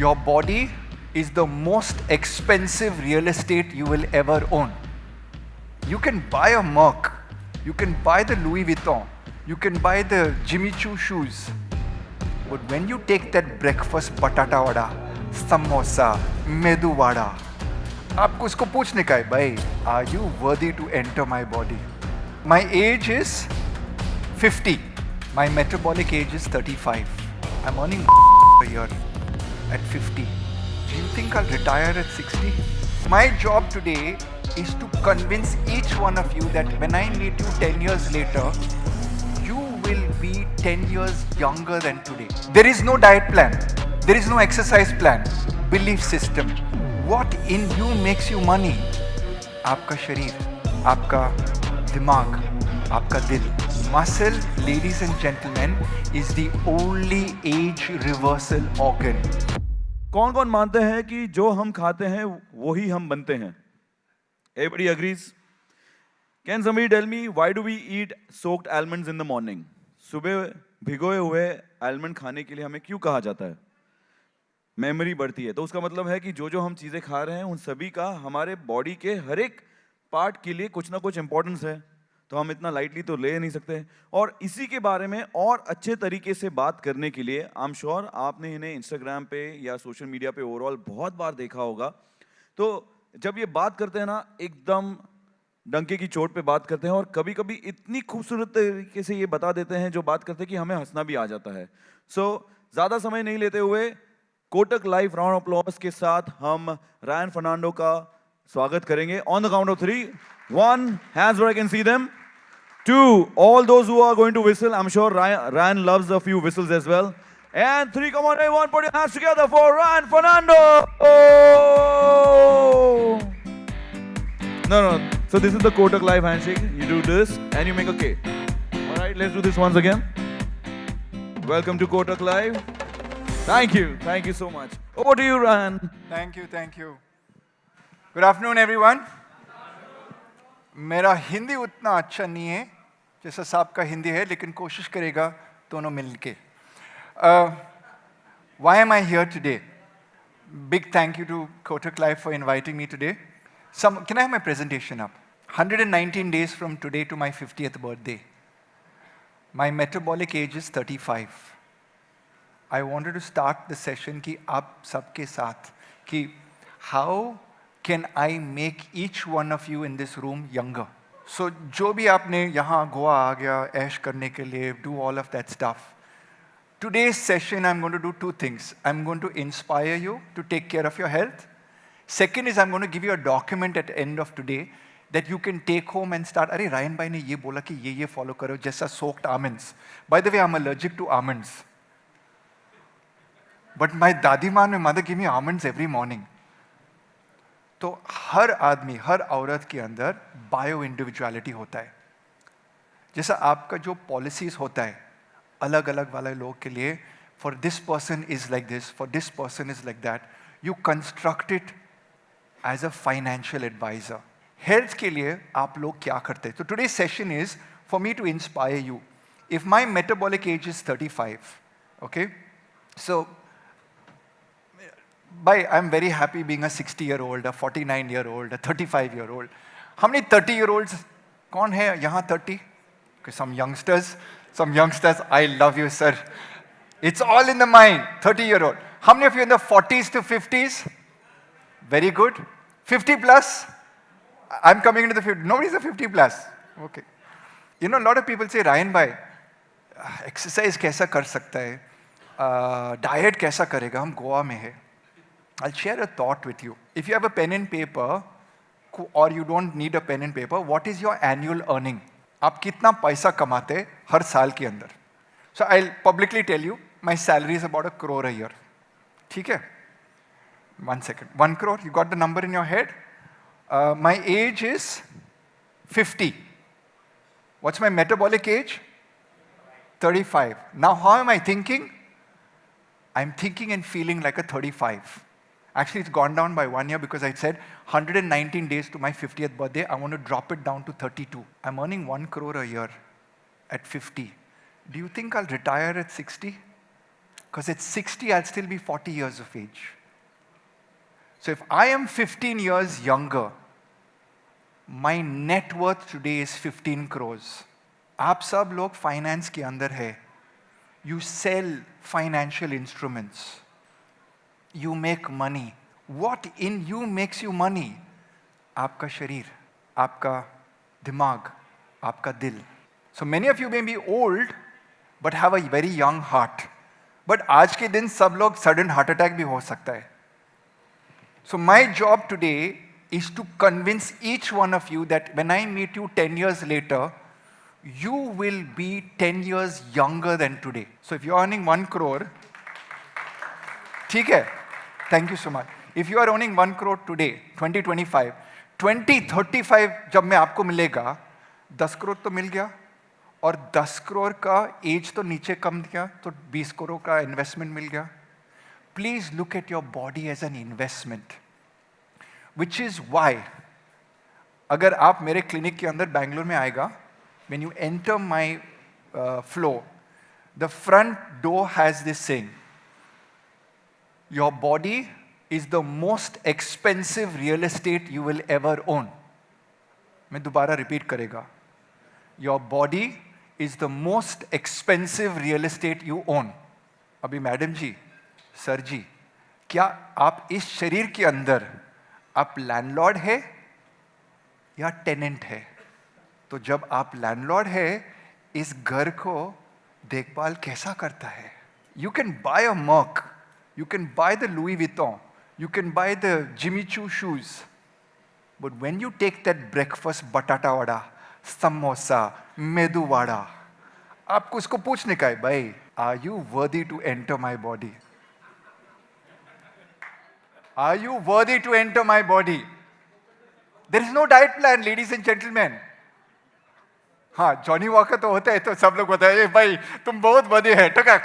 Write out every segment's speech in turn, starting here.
Your body is the most expensive real estate you will ever own. You can buy a Merc, you can buy the Louis Vuitton, you can buy the Jimmy Choo shoes. But when you take that breakfast patata vada, samosa, medu vada, आपको उसको पूछने का है भाई, are you worthy to enter my body? My age is 50. My metabolic age is 35. I'm earning a year at 50. Do you think I'll retire at 60? My job today is to convince each one of you that when I meet you 10 years later, you will be 10 years younger than today. There is no diet plan. There is no exercise plan. Belief system. What in you makes you money? आपका शरीर, आपका दिमाग, आपका दिल. Muscle, ladies and gentlemen, is the only age reversal organ. कौन कौन मानते हैं कि जो हम खाते हैं वही हम बनते हैं? Everybody agrees? Can somebody tell me why do we eat soaked almonds in the morning? सुबह भिगोए हुए almond खाने के लिए हमें क्यों कहा जाता है? मेमोरी बढ़ती है, तो उसका मतलब है कि जो हम चीजें खा रहे हैं उन सभी का हमारे बॉडी के हर एक पार्ट के लिए कुछ ना कुछ इंपॉर्टेंस है, तो हम इतना लाइटली तो ले नहीं सकते. और इसी के बारे में और अच्छे तरीके से बात करने के लिए आई एम श्योर आपने इन्हें इंस्टाग्राम पे या सोशल मीडिया पे ओवरऑल बहुत बार देखा होगा. तो जब ये बात करते हैं ना, एकदम डंके की चोट पे बात करते हैं और कभी कभी इतनी खूबसूरत तरीके से ये बता देते हैं जो बात करते हैं कि हमें हंसना भी आ जाता है. सो ज्यादा समय नहीं लेते हुए Kotak live round of applause के साथ हम रायन फर्नांडो का स्वागत करेंगे. On the count of 3. 1, hands where I can see them. 2, all those who are going to whistle. I'm sure Ryan loves a few whistles as well. And 3, come on everyone, put your hands together for Ryan Fernando. Oh! No. So this is the Kotak Live handshake. You do this and you make a K. All right, let's do this once again. Welcome to Kotak Live. Thank you so much. Over to you, Ryan. Thank you. Good afternoon, everyone. मेरा हिंदी उतना अच्छा नहीं है जैसा साहब का हिंदी है, लेकिन कोशिश करेगा दोनों मिलके. Why am I here today? Big thank you to Kotak Live for inviting me today. Can I have my presentation up? 119 days from today to my 50th birthday. My metabolic age is 35. I wanted to start the session कि आप सबके साथ कि how can I make each one of you in this room younger? So जो भी आपने यहाँ गोवा आ गया ऐश करने के लिए, do all of that stuff. Today's session I'm going to do 2 things. I'm going to inspire you to take care of your health. Second is I'm going to give you a document at the end of today that you can take home and start. अरे Ryan भाई ने ये बोला कि ये follow करो जैसा soaked almonds. By the way, I'm allergic to almonds. But my दादी माँ and my mother give me almonds every morning. तो हर आदमी, हर औरत के अंदर बायो इंडिविजुअलिटी होता है. जैसा आपका जो पॉलिसीज होता है अलग अलग वाले लोग के लिए, for this person is like this, for this person is like that, you construct it as a financial advisor. Health के लिए आप लोग क्या करते हैं? तो today session is for me to inspire you. If my metabolic age is 35, okay, so I'm very happy being a 60-year-old, a 49-year-old, a 35-year-old. How many 30-year-olds? कौन है यहाँ 30? Okay, some youngsters. I love you, sir. It's all in the mind. 30-year-old. How many of you in the 40s to 50s? Very good. 50 plus? I'm coming into the 50. Nobody's a 50 plus. Okay. You know, a lot of people say, Ryan bhai, exercise कैसा कर सकता है? Diet कैसा करेगा? हम गोवा में है. I'll share a thought with you. If you have a pen and paper, or you don't need a pen and paper, what is your annual earning? आप कितना पैसा कमाते हैं हर साल के अंदर? So I'll publicly tell you, my salary is about 1 crore a year. ठीक है? 1 second. 1 crore, you got the number in your head? My age is 50. What's my metabolic age? 35. Now how am I thinking? I'm thinking and feeling like a 35. Actually, it's gone down by 1 year because I said 119 days to my 50th birthday, I want to drop it down to 32. I'm earning 1 crore a year at 50. Do you think I'll retire at 60? Because at 60, I'll still be 40 years of age. So if I am 15 years younger, my net worth today is 15 crores. आप सब लोग finance के अंदर है. You sell financial instruments. You make money. What in you makes you money? आपका शरीर, आपका दिमाग, आपका दिल. So many of you may be old, but have a very young heart. But आज के दिन सब लोग sudden heart attack भी हो सकता है. So my job today is to convince each one of you that when I meet you 10 years later, you will be 10 years younger than today. So if you're earning 1 crore, ठीक है? Thank you so much. If you are earning 1 crore today, 2025, 2035 जब मैं आपको मिलेगा, 10 crore तो मिल गया, और 10 crore का एज तो नीचे कम दिया, तो 20 crore का इन्वेस्टमेंट मिल गया. Please look at your body as an investment, which is why, अगर आप मेरे क्लिनिक के अंदर बैंगलोर में आएगा, when you enter my floor, the front door has this saying, your body is the most expensive real estate you will ever own. मैं दोबारा repeat करेगा. Your body is the most expensive real estate you own. अभी madam जी, sir जी, क्या आप इस शरीर के अंदर आप लैंडलॉर्ड है या टेनेंट है? तो जब आप लैंडलॉर्ड है, इस घर को देखभाल कैसा करता है? You can buy a Merc, you can buy the Louis Vuitton, you can buy the Jimmy Choo shoes, but when you take that breakfast batata vada, samosa, medu vada, आपको उसको पूछने का है, भाई, are you worthy to enter my body? Are you worthy to enter my body? There is no diet plan, ladies and gentlemen. हाँ, Johnny walker तो होता है तो सब लोग बताए, ए भाई तुम बहुत बड़े हैं, टकक.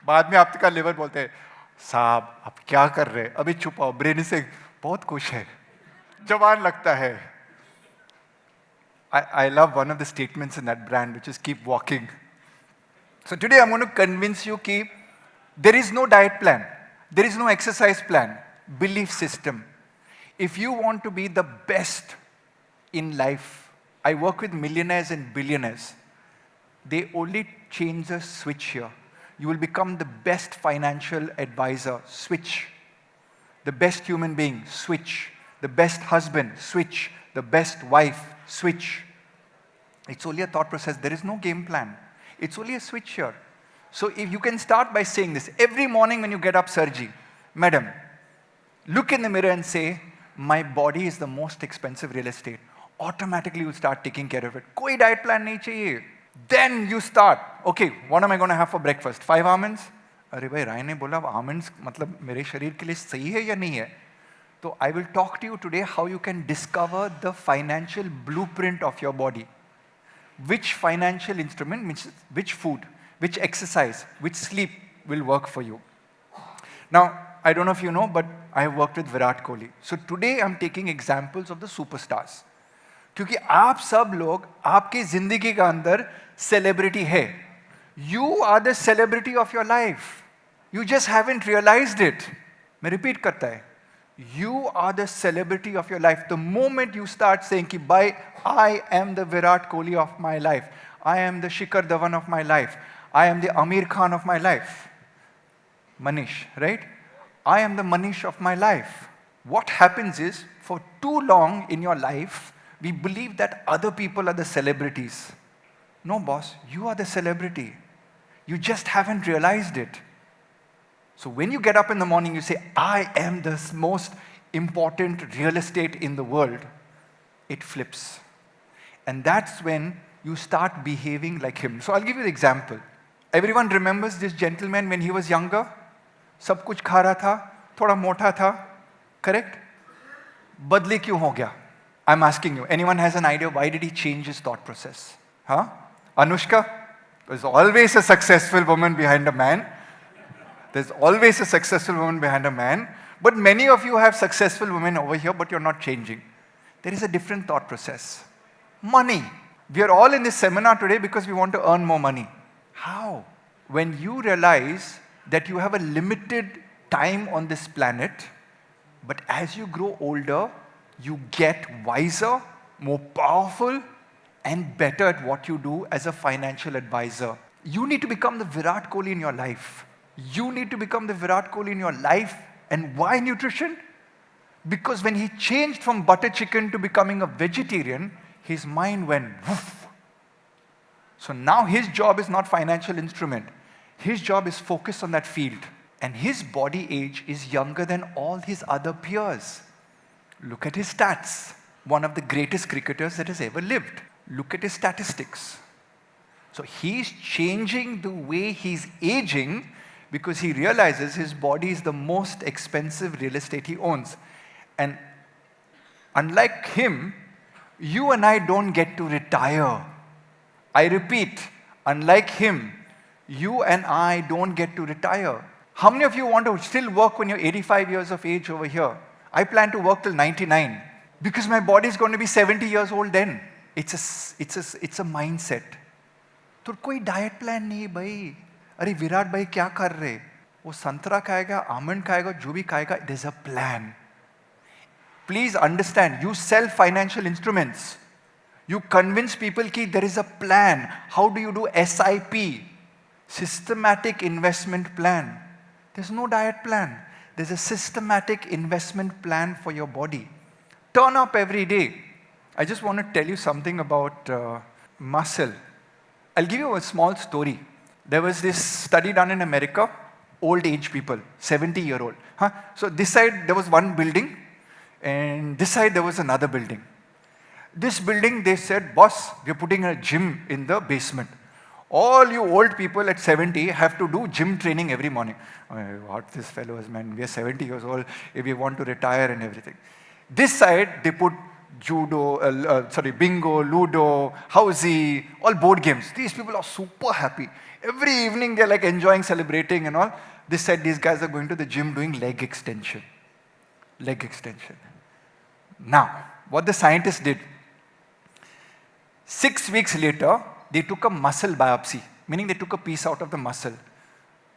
बाद में आपका लिवर बोलते हैं, साहब आप क्या कर रहे हैं? अभी छुपाओ, ब्रेन से बहुत खुश है, जवान लगता है. I love one of the statements in that brand, which is keep walking. So today I'm going to convince you that there is no diet plan, there is no exercise plan, belief system. If you want to be the best in life, I work with millionaires and billionaires. They only change the switch here. You will become the best financial advisor, switch. The best human being, switch. The best husband, switch. The best wife, switch. It's only a thought process. There is no game plan. It's only a switch here. So if you can start by saying this, every morning when you get up, Sarji, madam, look in the mirror and say, my body is the most expensive real estate. Automatically you start taking care of it. Koi diet plan nahi chahiye. Then you start, okay, what am I going to have for breakfast? 5 almonds? अरे भाई राय ने बोला almonds मतलब मेरे शरीर के लिए सही है या नहीं है? So I will talk to you today how you can discover the financial blueprint of your body. Which financial instrument, which food, which exercise, which sleep will work for you. Now, I don't know if you know, but I have worked with Virat Kohli. So today I'm taking examples of the superstars. क्योंकि आप सब लोग आपकी जिंदगी के अंदर celebrity है. You are the celebrity of your life. You just haven't realized it. मैं रिपीट करता है. You are the celebrity of your life. The moment you start saying कि भाई I am the Virat Kohli of my life, I am the Shikhar Dhawan of my life, I am the Amir Khan of my life. Manish, right? I am the Manish of my life. What happens is, for too long in your life, we believe that other people are the celebrities. No, boss, you are the celebrity. You just haven't realized it. So when you get up in the morning, you say, I am the most important real estate in the world. It flips. And that's when you start behaving like him. So I'll give you an example. Everyone remembers this gentleman when he was younger? सब कुछ खा रहा था, थोड़ा मोटा था, correct? बदले क्यों हो गया? I'm asking you, anyone has an idea why did he change his thought process? Huh? Anushka? There's always a successful woman behind a man. There's always a successful woman behind a man. But many of you have successful women over here, but you're not changing. There is a different thought process. Money. We are all in this seminar today because we want to earn more money. How? When you realize that you have a limited time on this planet, but as you grow older, you get wiser, more powerful, and better at what you do as a financial advisor. You need to become the Virat Kohli in your life. You need to become the Virat Kohli in your life. And why nutrition? Because when he changed from butter chicken to becoming a vegetarian, his mind went woof. So now his job is not financial instrument. His job is focused on that field. And his body age is younger than all his other peers. Look at his stats. One of the greatest cricketers that has ever lived. Look at his statistics. So he's changing the way he's aging because he realizes his body is the most expensive real estate he owns. And unlike him, you and I don't get to retire. I repeat, unlike him, you and I don't get to retire. How many of you want to still work when you're 85 years of age over here? I plan to work till 99 because my body is going to be 70 years old then. It's a mindset. तो कोई diet plan नहीं भाई. अरे विराट भाई क्या कर रहे? वो संतरा खाएगा, आमंड खाएगा, जो भी खाएगा. There's a plan. Please understand. You sell financial instruments. You convince people that there is a plan. How do you do SIP? Systematic investment plan. There's no diet plan. There's a systematic investment plan for your body. Turn up every day. I just want to tell you something about muscle. I'll give you a small story. There was this study done in America, old age people, 70-year-old. So this side there was one building, and this side there was another building. This building, they said, boss, we're putting a gym in the basement. All you old people at 70 have to do gym training every morning. What this fellow is, man, we are 70 years old, if we want to retire and everything. This side, they put bingo, ludo, housey, all board games. These people are super happy. Every evening they're like enjoying, celebrating and all. This side, these guys are going to the gym doing leg extension. Leg extension. Now, what the scientists did, 6 weeks later, they took a muscle biopsy, meaning they took a piece out of the muscle.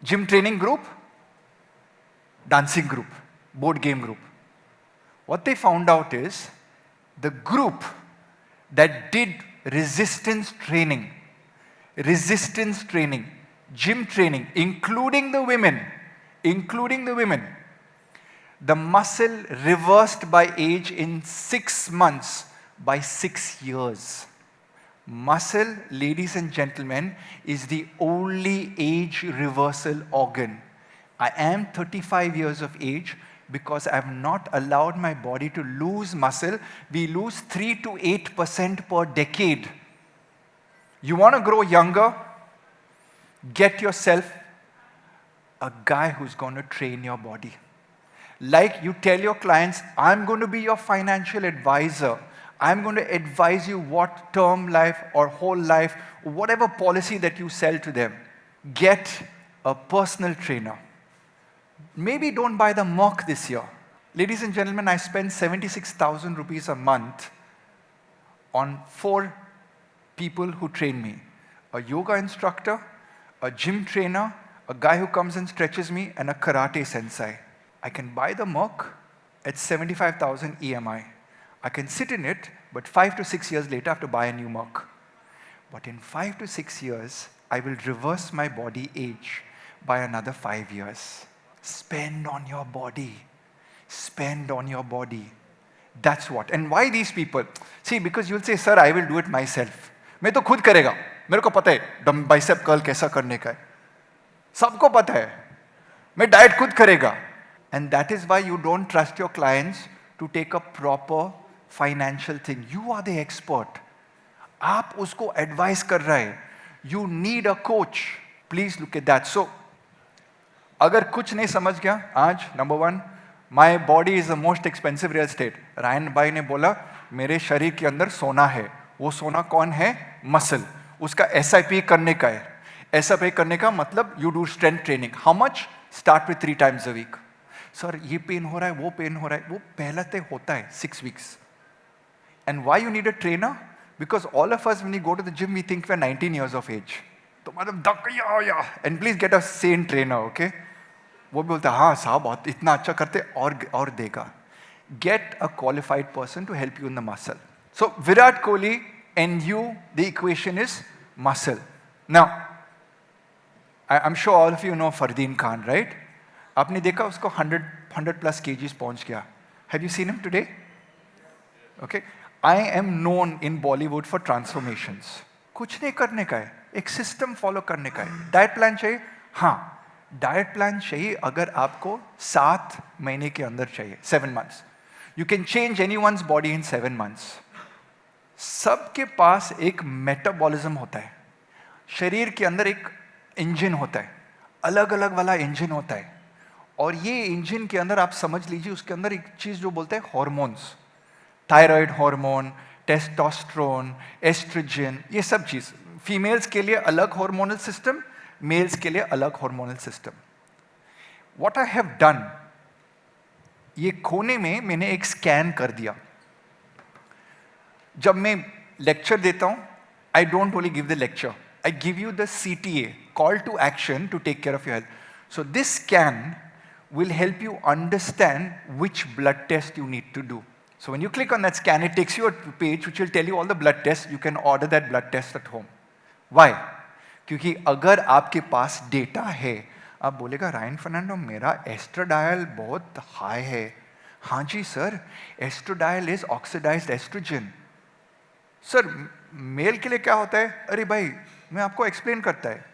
Gym training group, dancing group, board game group. What they found out is, the group that did resistance training, gym training, including the women, the muscle reversed by age in 6 months by 6 years. Muscle, ladies and gentlemen, is the only age reversal organ. I am 35 years of age because I have not allowed my body to lose muscle. We lose 3 to 8% per decade. You want to grow younger? Get yourself a guy who's going to train your body. Like you tell your clients, I'm going to be your financial advisor. I'm going to advise you what term life or whole life, whatever policy that you sell to them. Get a personal trainer. Maybe don't buy the Merc this year. Ladies and gentlemen, I spend 76,000 rupees a month on 4 people who train me. A yoga instructor, a gym trainer, a guy who comes and stretches me, and a karate sensei. I can buy the Merc at 75,000 EMI. I can sit in it, but 5 to 6 years later I have to buy a new Merc. But in 5 to 6 years, I will reverse my body age by another 5 years. Spend on your body. Spend on your body. That's what. And why these people? See, because you'll say, sir, I will do it myself. मैं तो खुद करेगा. मेरे को पता है डम bicep curl कैसा करने का है. सबको पता है. मैं डाइट खुद करेगा. And that is why you don't trust your clients to take a proper financial thing. You are the expert. आप उसको advise कर रहे हैं. You need a coach. Please look at that. So, अगर कुछ नहीं समझ गया आज, number 1, my body is the most expensive real estate. Ryan भाई ने बोला, मेरे शरीर के अंदर सोना है. वो सोना कौन है? Muscle. उसका SIP करने का है. SIP करने का मतलब you do strength training. How much? Start with 3 times a week. Sir ये पेन हो रहा है, वो पेन हो रहा है, वो पहले से होता है 6 weeks. And why you need a trainer? Because all of us, when you go to the gym, we think we're 19 years of age. तो मतलब या and please get a Sen trainer, okay? वो भी बोलता है हाँ साहब बहुत इतना अच्छा करते और देगा. Get a qualified person to help you in the muscle. So Virat Kohli and you, the equation is muscle. Now, I'm sure all of you know Fardeen Khan, right? आपने देखा उसको 100 plus kgs पहुंच गया. Have you seen him today? Okay. I am known in Bollywood for transformations. कुछ नहीं करने का है, एक सिस्टम फॉलो करने का है. डाइट प्लान चाहिए? हाँ, डाइट प्लान चाहिए अगर आपको 7 महीने के अंदर चाहिए, 7 months. You can change anyone's body in 7 months. सबके पास एक मेटाबॉलिज्म होता है. शरीर के अंदर एक इंजन होता है, अलग अलग वाला इंजन होता है. और ये इंजन के अंदर आप समझ लीजिए उसके अंदर एक चीज जो बोलते हैं hormones, thyroid hormone, testosterone, estrogen, ये सब चीज. फीमेल्स के लिए अलग हार्मोनल सिस्टम, मेल्स के लिए अलग hormonal system. What I have done, ये कोने में मैंने एक स्कैन कर दिया. जब मैं लेक्चर देता हूं, I don't only give the lecture, I give you the CTA, call to action to take care of your health. So this scan will help you understand which blood test you need to do. So when you click on that scan, it takes you a page which will tell you all the blood tests. You can order that blood test at home. Why? क्योंकि अगर आपके पास data है, आप बोलेगा Ryan Fernando मेरा एस्ट्रोडायल बहुत high है. हाँ जी sir, estradiol is oxidised estrogen. Sir male के लिए क्या होता है? अरे भाई मैं आपको एक्सप्लेन करता है.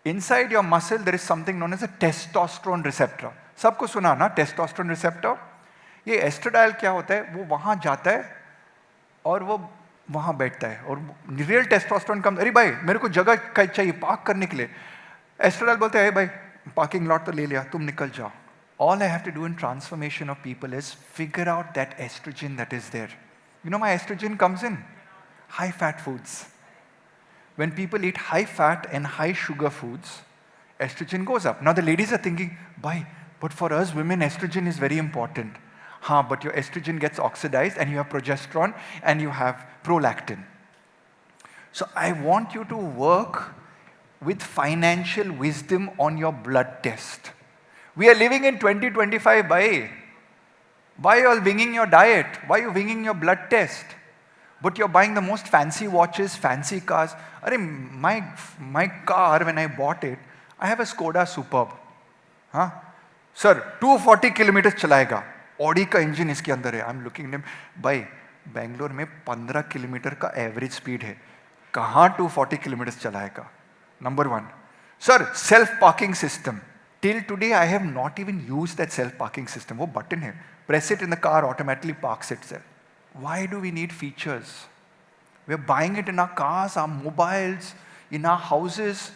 Inside your muscle there is something known as a testosterone receptor. सबको सुना ना testosterone receptor? ये एस्ट्रोडायल क्या होता है? वो वहाँ जाता है और वो वहाँ बैठता है और रियल टेस्टोस्टेरोन कम. अरे भाई मेरे को जगह चाहिए पार्क करने के लिए. एस्ट्रोडायल बोलते हैं भाई पार्किंग लॉट तो ले लिया, तुम निकल जाओ. All I have to do in transformation of people is figure out that estrogen that is there. You know my estrogen comes in high fat foods. When people eat high fat and high sugar foods, estrogen goes up. Now the ladies are thinking, bhai, but for us women estrogen is very important. Haan, but your estrogen gets oxidized and you have progesterone and you have prolactin. So I want you to work with financial wisdom on your blood test. We are living in 2025, bhai. Why are you all winging your diet? Why are you winging your blood test? But you're buying the most fancy watches, fancy cars. Arey, my car, when I bought it, I have a Skoda Superb. Huh? Sir, 240 kilometers चलाएगा. Audi का engine इसके अंदर है. I'm looking at him. भाई, बेंगलोर में 15 kilometre का average speed है. कहाँ 240 किलोमीटर चलाएगा? Number 1. Sir, self parking system. Till today, I have not even used that self parking system. वो बटन है. Press it in the car, automatically parks itself. Why do we need features? We're buying it in our cars, our mobiles, in our houses.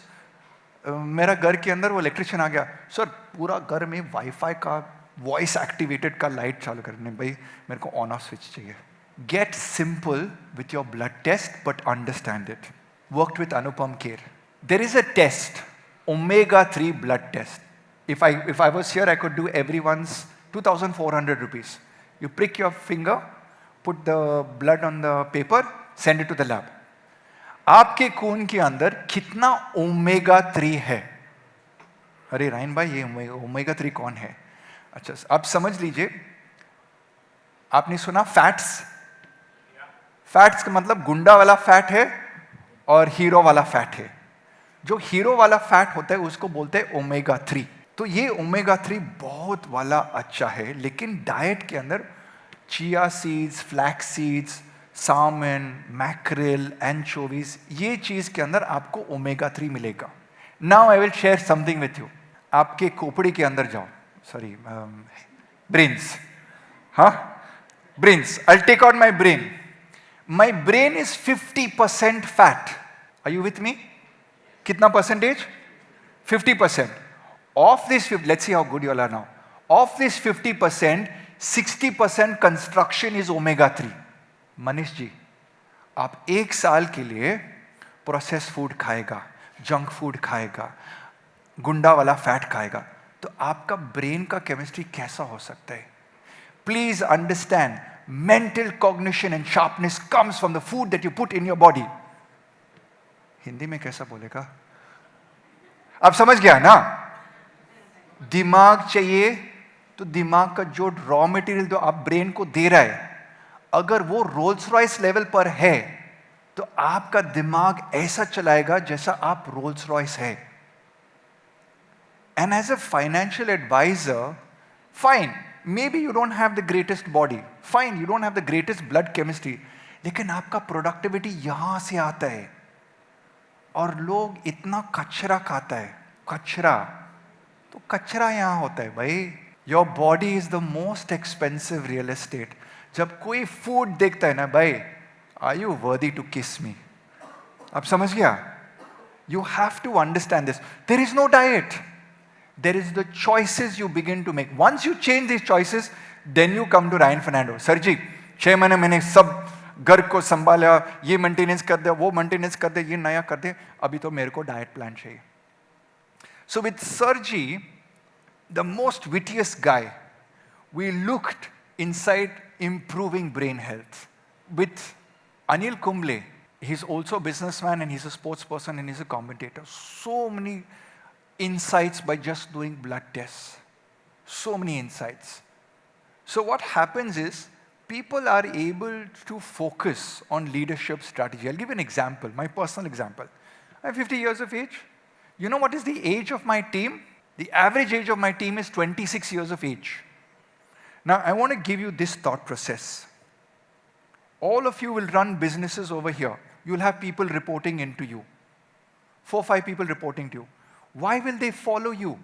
मेरा घर के अंदर वो electrician आ गया. Sir पूरा घर में वाईफाई का वॉइस एक्टिवेटेड का लाइट चालू करने. भाई मेरे को ऑन ऑफ स्विच चाहिए. Get simple with your blood test, but understand it. Worked with Anupam Kher. There is a test, omega-3 blood test. If I was here, I could do everyone's 2,400 rupees. You prick your finger, put the blood on the paper, send it to the lab. आपके खून के अंदर कितना omega-3 है? अरे Ryan भाई ये omega-3 कौन है? अच्छा आप समझ लीजिए, आपने सुना फैट्स? फैट्स का मतलब गुंडा वाला फैट है और हीरो वाला फैट है. जो हीरो वाला फैट होता है उसको बोलते हैं ओमेगा-3. तो ये ओमेगा-3 बहुत वाला अच्छा है, लेकिन डाइट के अंदर chia seeds, flax seeds, salmon, mackerel, anchovies, ये चीज के अंदर आपको ओमेगा-3 मिलेगा. Now I will share something with you. आपके खोपड़ी के अंदर जाओ, सॉरी ब्रेन्स, हाँ brains. I take out my brain. My brain is 50% fat. Are you with me? कितना percentage? 50%. Of this, let's see how good you all are now. Of this 50%, 60% construction is omega-3. Manish ji, आप 1 साल के लिए process food खाएगा, junk food खाएगा, गुंडा वाला fat खाएगा, तो आपका ब्रेन का केमिस्ट्री कैसा हो सकता है? Please understand, mental cognition and sharpness comes from the food that you put in your body. Hindi में कैसा बोलेगा? आप समझ गया ना? दिमाग चाहिए, तो दिमाग का जो रॉ मटेरियल जो आप ब्रेन को दे रहा है, अगर वो रोल्स रॉयस लेवल पर है, तो आपका दिमाग ऐसा चलाएगा जैसा आप रोल्स रॉयस है. And as a financial advisor, fine, maybe you don't have the greatest body, fine, you don't have the greatest blood chemistry, लेकिन आपका प्रोडक्टिविटी यहां से आता है. और लोग इतना कचरा खाता है, कचरा, तो कचरा यहां होता है भाई. Your body is the most expensive real estate. जब कोई फूड देखता है ना भाई, आर यू वर्दी टू किस मी? आप समझ गया? You have to understand this. There is no diet, there is the choices you begin to make. Once you change this choices, then you come to Ryan Fernando. Sir जी 6 महीने मैंने सब घर को संभाला, ये मेंटेनेंस कर दे, वो मेंटेनेंस कर दे, ये नया कर दे, अभी तो मेरे को डाइट प्लान चाहिए. सो विद सर जी, the most wittiest guy, we looked inside improving brain health. With Anil Kumble, he's also a businessman and he's a sports person and he's a commentator. So many insights by just doing blood tests. So many insights. So what happens is, people are able to focus on leadership strategy. I'll give you an example, my personal example. I'm 50 years of age. You know what is the age of my team? The average age of my team is 26 years of age. Now, I want to give you this thought process. All of you will run businesses over here. You'll have people reporting into you. 4, 5 people reporting to you. Why will they follow you?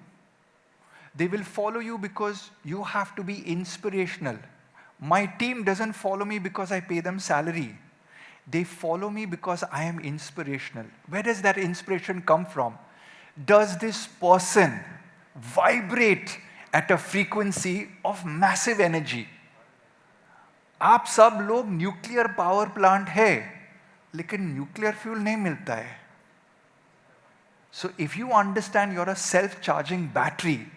They will follow you because you have to be inspirational. My team doesn't follow me because I pay them salary. They follow me because I am inspirational. Where does that inspiration come from? Does this person vibrate at a frequency of massive energy? आप सब लोग nuclear power plant है, लेकिन nuclear fuel नहीं मिलता है. So if you understand you're a self-charging battery,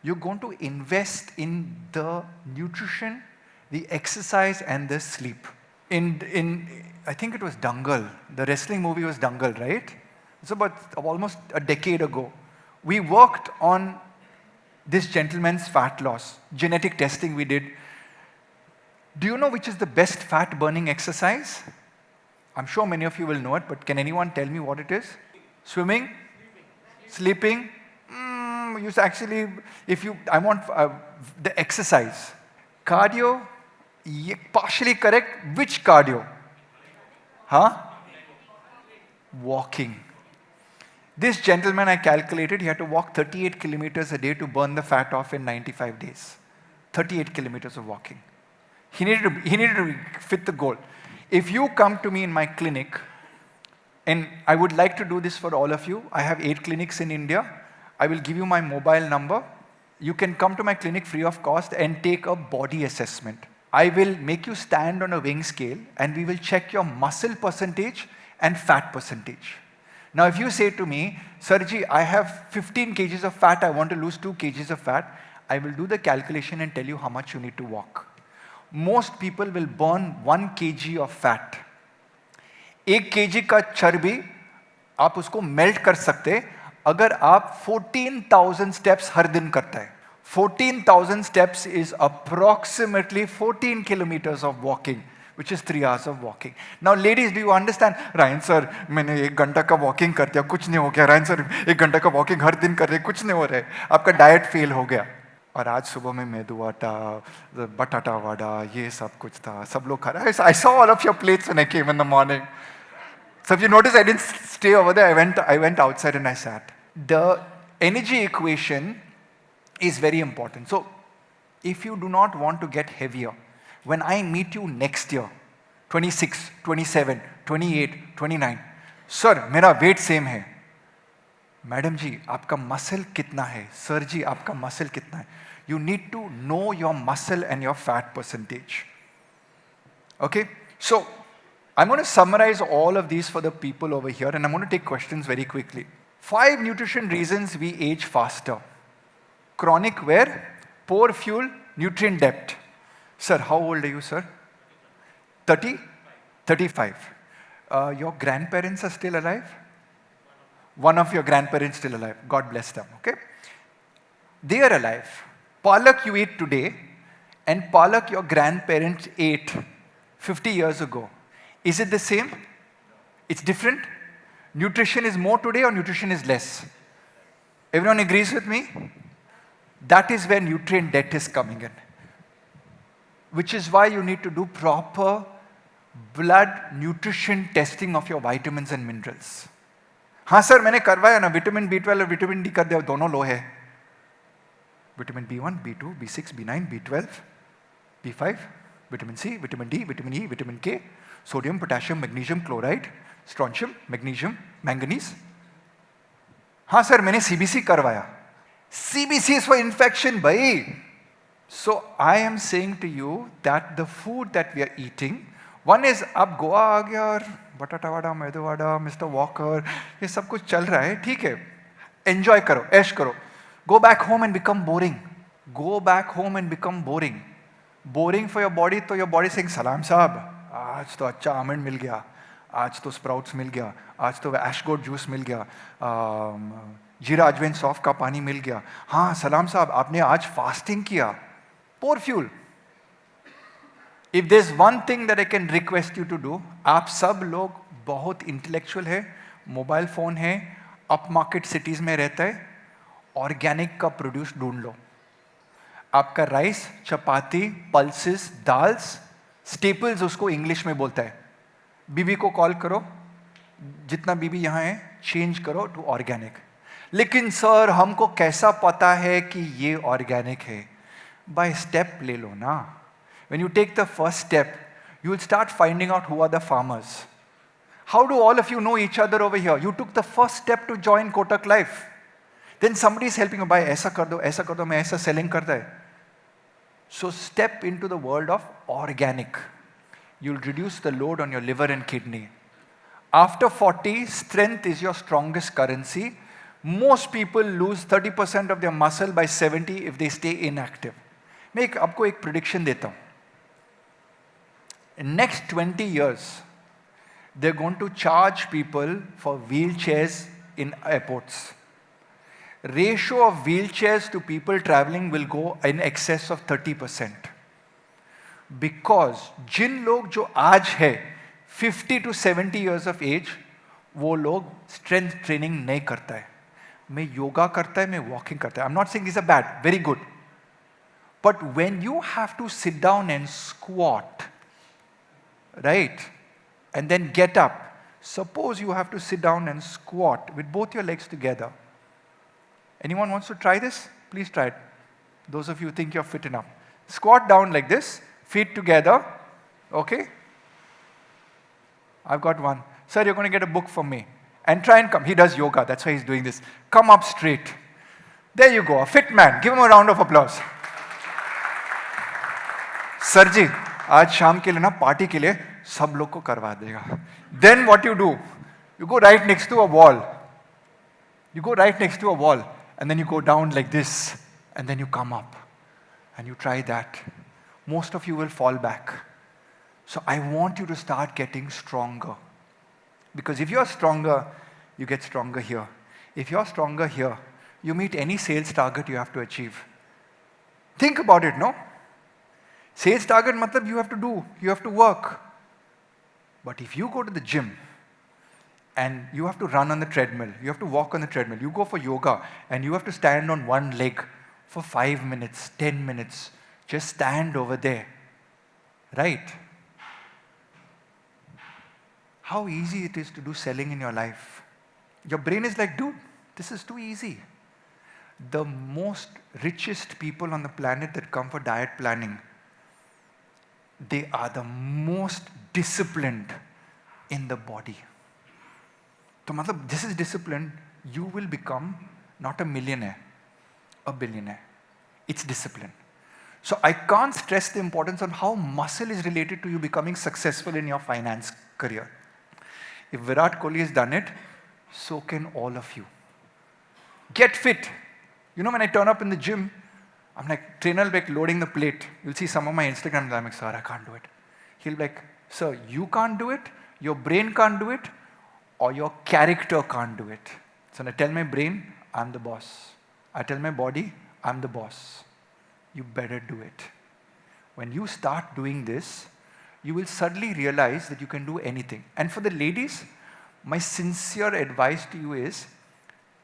you're going to invest in the nutrition, the exercise, and the sleep. I think it was Dangal. The wrestling movie was Dangal, right? It's about almost a decade ago. We worked on this gentleman's fat loss. Genetic testing we did. Do you know which is the best fat burning exercise? I'm sure many of you will know it, but can anyone tell me what it is? Swimming? Sleeping? Actually, I want the exercise. Cardio? Partially correct. Which cardio? Huh? Walking. This gentleman, I calculated, he had to walk 38 kilometers a day to burn the fat off in 95 days. 38 kilometers of walking. He needed to fit the goal. If you come to me in my clinic, and I would like to do this for all of you, I have 8 clinics in India. I will give you my mobile number. You can come to my clinic free of cost and take a body assessment. I will make you stand on a weighing scale and we will check your muscle percentage and fat percentage. Now, if you say to me, Sarji, I have 15 kgs of fat, I want to lose 2 kgs of fat, I will do the calculation and tell you how much you need to walk. Most people will burn 1 kg of fat. 1 kg का चर्बी आप उसको melt कर सकते अगर आप 14,000 steps हर दिन करता है. 14,000 steps is approximately 14 kilometers of walking, which is 3 hours of walking. Now, ladies, do you understand? Ryan sir, मैंने 1 घंटा का walking कर दिया, कुछ नहीं हो गया. Ryan sir, 1 घंटा का walking हर दिन कर रहे, कुछ नहीं हो रहा है. आपका diet fail हो गया. और आज सुबह में मेदू आटा, बटाटा वड़ा, ये सब कुछ था. सब लोग खा रहे. I saw all of your plates when I came in the morning. So if you notice, I didn't stay over there. I went outside and I sat. The energy equation is very important. So if you do not want to get heavier, when I meet you next year, 26, 27, 28, 29, sir, मेरा weight same है. Madam जी, आपका muscle कितना है? Sir जी, आपका muscle कितना है? You need to know your muscle and your fat percentage. Okay? So I'm going to summarize all of these for the people over here, and I'm going to take questions very quickly. 5 nutrition reasons we age faster. Chronic wear, poor fuel, nutrient depth. Sir, how old are you, sir? 30? 35. Your grandparents are still alive? One of your grandparents still alive. God bless them, okay? They are alive. Palak you eat today and palak your grandparents ate 50 years ago. Is it the same? It's different? Nutrition is more today or nutrition is less? Everyone agrees with me? That is where nutrient debt is coming in. Which is why you need to do proper blood nutrition testing of your vitamins and minerals. हाँ sir मैंने करवाया ना vitamin B12 और vitamin D कर दिया दोनों लो है vitamin B1, B2, B6, B9, B12, B5, vitamin C, vitamin D, vitamin E, vitamin K, sodium, potassium, magnesium, chloride, strontium, magnesium, manganese. हाँ सर मैंने CBC करवाया. CBC is for infection भाई. So I am saying to you that the food that we are eating, one is अब गोवा आ गया और बटाटा वाडा, मैदो वाडा, mister walker, ये सब कुछ चल रहा है, ठीक है. एंजॉय करो, ऐश करो. Go back home and become boring. Go back home and become boring. Boring for your body, तो your body saying सलाम साहब, आज तो अच्छा आमंड मिल गया, आज तो स्प्राउट्स मिल गया, आज तो एशगोट जूस मिल गया, जीरा अजवाइन सौंफ का पानी मिल गया. हाँ सलाम साहब आपने आज फास्टिंग किया. Poor fuel. If there's one thing that I can request you to do, आप सब लोग बहुत इंटेलेक्चुअल है, मोबाइल फोन है, अप मार्केट सिटीज में रहता है, ऑर्गेनिक का प्रोड्यूस ढूंढ लो. आपका राइस, चपाती, पल्सेस, दाल्स, स्टेपल्स उसको इंग्लिश में बोलता है. बीबी को कॉल करो, जितना बीबी यहाँ है चेंज करो टू ऑर्गेनिक. लेकिन सर हमको कैसा पता है कि ये ऑर्गेनिक है? By step ले लो ना. When you take the first step, you will start finding out who are the farmers. How do all of you know each other over here? You took the first step to join Kotak Life. Then somebody is helping you buy ऐसा कर दो, मैं ऐसा selling करता है. So step into the world of organic. You'll reduce the load on your liver and kidney. After 40, strength is your strongest currency. Most people lose 30% of their muscle by 70 if they stay inactive. मैं आपको एक prediction देता हूँ. In next 20 years, they're going to charge people for wheelchairs in airports. Ratio of wheelchairs to people traveling will go in excess of 30%. Because जिन लोग जो आज है 50 to 70 years of age, वो लोग strength training नहीं करता है. मैं योगा करता है, मैं walking करता है. I'm not saying these are bad, very good. But when you have to sit down and squat, right, and then get up, suppose you have to sit down and squat with both your legs together. Anyone wants to try this? Please try it. Those of you who think you're fit enough. Squat down like this, feet together, okay? I've got one. Sir, you're going to get a book from me. And try and come. He does yoga, that's why he's doing this. Come up straight. There you go, a fit man. Give him a round of applause. Sir जी आज शाम के लिए ना party के लिए सब लोग को करवा देगा. Then what you do? You go right next to a wall. You go right next to a wall and then you go down like this and then you come up and you try that. Most of you will fall back. So I want you to start getting stronger. Because if you're stronger, you get stronger here. If you're stronger here, you meet any sales target you have to achieve. Think about it, no? Sales target matlab you have to do, you have to work. But if you go to the gym and you have to run on the treadmill, you have to walk on the treadmill, you go for yoga and you have to stand on one leg for 5 minutes, 10 minutes, just stand over there, right? How easy it is to do selling in your life. Your brain is like, dude, this is too easy. The most richest people on the planet that come for diet planning, they are the most disciplined in the body. So, matlab, this is discipline. You will become not a millionaire, a billionaire. It's discipline. So I can't stress the importance on how muscle is related to you becoming successful in your finance career. If Virat Kohli has done it, so can all of you. Get fit. You know, when I turn up in the gym, I'm like, trainer will be like loading the plate. You'll see some of my Instagram, I'm like, sir, I can't do it. He'll be like, sir, you can't do it, your brain can't do it, or your character can't do it. So I tell my brain, I'm the boss. I tell my body, I'm the boss. You better do it. When you start doing this, you will suddenly realize that you can do anything. And for the ladies, my sincere advice to you is,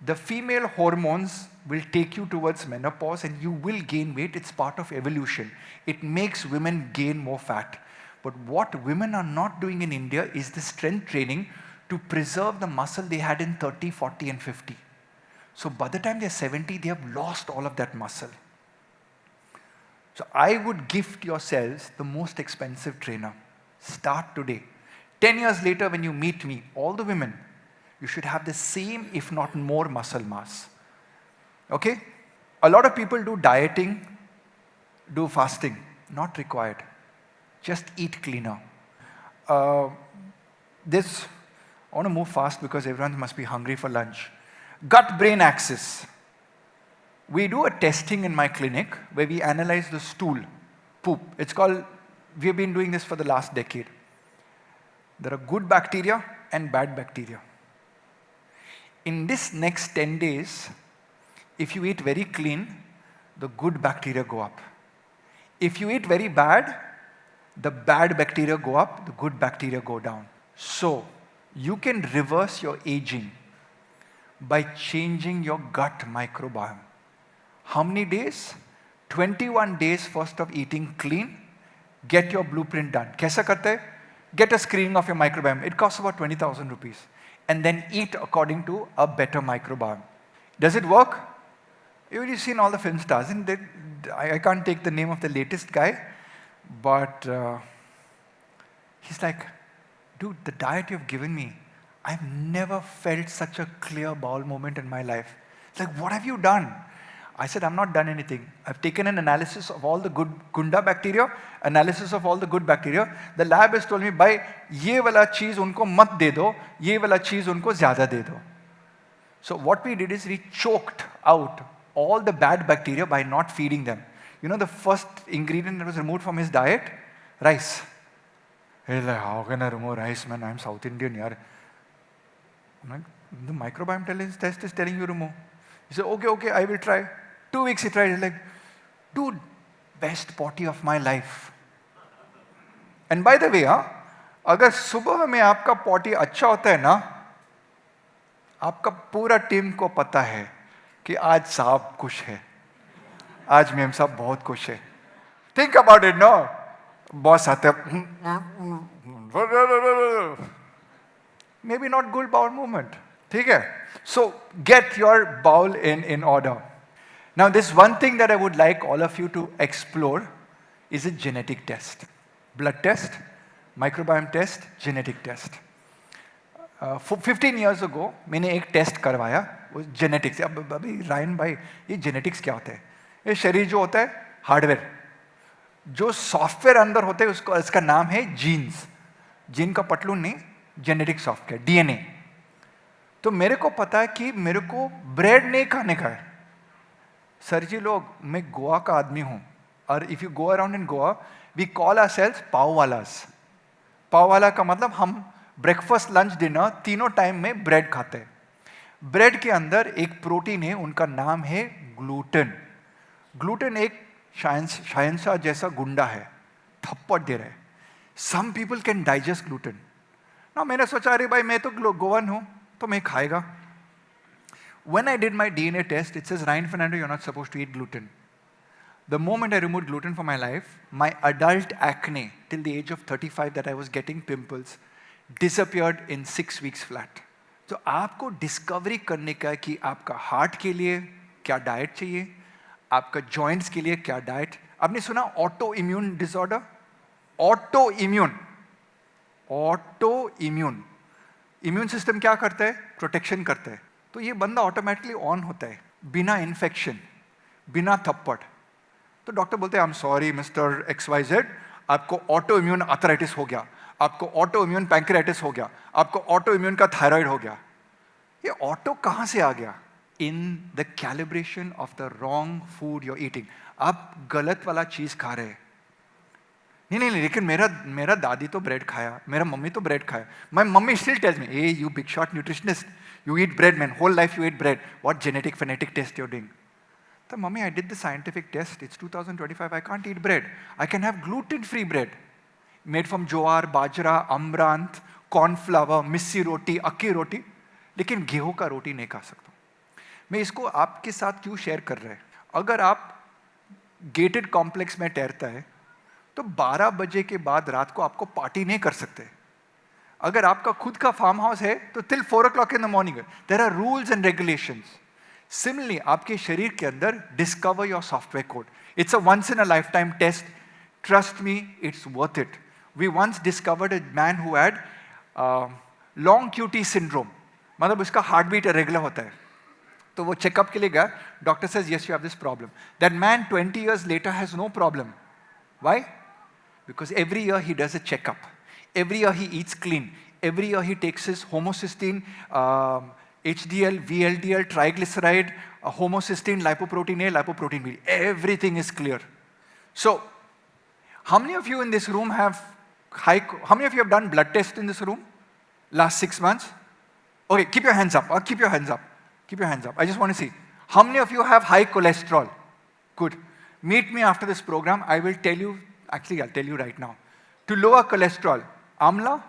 the female hormones will take you towards menopause and you will gain weight. It's part of evolution. It makes women gain more fat. But what women are not doing in India is the strength training to preserve the muscle they had in 30, 40 and 50. So by the time they're 70, they have lost all of that muscle. So I would gift yourselves the most expensive trainer. Start today. 10 years later when you meet me, all the women, you should have the same, if not more, muscle mass. Okay? A lot of people do dieting, do fasting. Not required. Just eat cleaner. I want to move fast because everyone must be hungry for lunch. Gut-brain axis. We do a testing in my clinic where we analyze the stool, poop. It's called, we have been doing this for the last decade. There are good bacteria and bad bacteria. In this next 10 days, if you eat very clean, the good bacteria go up. If you eat very bad, the bad bacteria go up, the good bacteria go down. So, you can reverse your aging by changing your gut microbiome. How many days? 21 days first of eating clean. Get your blueprint done. Kaisa karte hai? Get a screening of your microbiome. It costs about 20,000 rupees. And then eat according to a better microbiome. Does it work? You've seen all the film stars. I can't take the name of the latest guy, but he's like, dude, the diet you've given me, I've never felt such a clear bowel moment in my life. It's like, what have you done? I said, I've not done anything. I've taken an analysis of all the good Gunda bacteria, analysis of all the good bacteria. The lab has told me, bhai, ye wala cheese unko mat de do, ye wala cheese unko zyada de do. So what we did is we choked out all the bad bacteria by not feeding them. You know the first ingredient that was removed from his diet? Rice. He's like, how can I remove rice, man? I'm South Indian, yaar. I'm like, the microbiome test is telling you to remove. He said, okay, I will try. 2 weeks he tried. He's like, dude, best potty of my life. And by the way, अगर सुबह में आपका potty अच्छा होता है ना, आपका पूरा टीम को पता है कि आज साहब खुश है. आज मैम साहब बहुत खुश है. Think about it, no? Boss आता है. Maybe not good bowel movement. ठीक है? So get your bowel in order. Now this one thing that I would like all of you to explore is a genetic test. Blood test, microbiome test, genetic test. 15 years ago, मैंने एक test करवाया, वो genetics. अब अभी Ryan भाई, ये genetics क्या होता है? ये शरीर जो होता है, हार्डवेयर. जो सॉफ्टवेयर अंदर होते हैं, उसको इसका नाम है जीन्स. जीन का पटलून नहीं, जेनेटिक सॉफ्टवेयर, डीएनए. तो मेरे को पता है कि मेरे को ब्रेड नहीं खाने का है. सर जी लोग, मैं गोवा का आदमी हूँ, और if you go around in Goa, we call ourselves pav wallahs. पाव वाला का मतलब हम ब्रेकफास्ट, लंच, डिनर तीनों टाइम में ब्रेड खाते हैं. ब्रेड के अंदर एक प्रोटीन है, उनका नाम है ग्लूटेन. ग्लूटेन एक शहंशाह जैसा गुंडा है, थप्पड़ दे रहा है. Some people can digest gluten. ना मैंने सोचा, अरे भाई मैं तो गोवन हूँ, तो मैं खाएगा. When I did my DNA test, it says, Ryan Fernando, you're not supposed to eat gluten. The moment I removed gluten from my life, my adult acne till the age of 35 that I was getting pimples disappeared in 6 weeks flat. So आपको discovery करने का है कि आपका heart के लिए क्या diet चाहिए, आपका जॉइंट्स के लिए क्या डाइट. आपने सुना auto immune disorder? Auto immune. Immune system क्या करता है? प्रोटेक्शन करता है. तो ये बंदा ऑटोमेटिकली ऑन होता है बिना इन्फेक्शन, बिना थप्पड़. तो डॉक्टर बोलते हैं, I am sorry mister XYZ, आपको ऑटो इम्यून आर्थराइटिस हो गया, आपको ऑटो इम्यून पैंक्रियाटिस हो गया, आपको ऑटो इम्यून का थायराइड हो गया. ये ऑटो कहाँ से आ गया? In the calibration of the wrong food you are eating. आप गलत वाला चीज खा रहे हैं. नहीं, लेकिन मेरा दादी तो ब्रेड खाया, मेरा मम्मी तो ब्रेड खाया. My mummy still tells me, A you big shot nutritionist, You eat bread, man. Whole life you eat bread. What genetic phonetic test you're doing? So, Mummy, I did the scientific test. It's 2025. I can't eat bread. I can have gluten-free bread. Made from jowar, bajra, amaranth, corn flour, missi roti, akki roti. लेकिन गेहूं का रोटी नहीं खा सकता. मैं इसको आपके साथ क्यों शेयर कर रहा है? अगर आप गेटेड कॉम्प्लेक्स में ठहरता है, तो 12 बजे के बाद रात को आपको पार्टी नहीं कर सकते. अगर आपका खुद का फार्म हाउस है, तो till 4 o'clock in the morning. There are rules and regulations. Similarly, आपके शरीर के अंदर discover your software code. It's a once in a lifetime test. Trust me, it's worth it. We once discovered a man who had long QT syndrome. मतलब उसका heart beat irregular होता है. तो वो चेकअप के लिए गया. Doctor says, yes, you have this problem. That man 20 years later has no problem. Why? Because every year he does a checkup. Every year he eats clean. Every year he takes his homocysteine, HDL, VLDL, triglyceride, homocysteine, lipoprotein A, lipoprotein B. Everything is clear. So, how many of you in this room have how many of you have done blood tests in this room? Last 6 months? Okay, keep your hands up. Keep your hands up. Keep your hands up. I just want to see. How many of you have high cholesterol? Good. Meet me after this program. I will tell you, actually I'll tell you right now. To lower cholesterol, amla.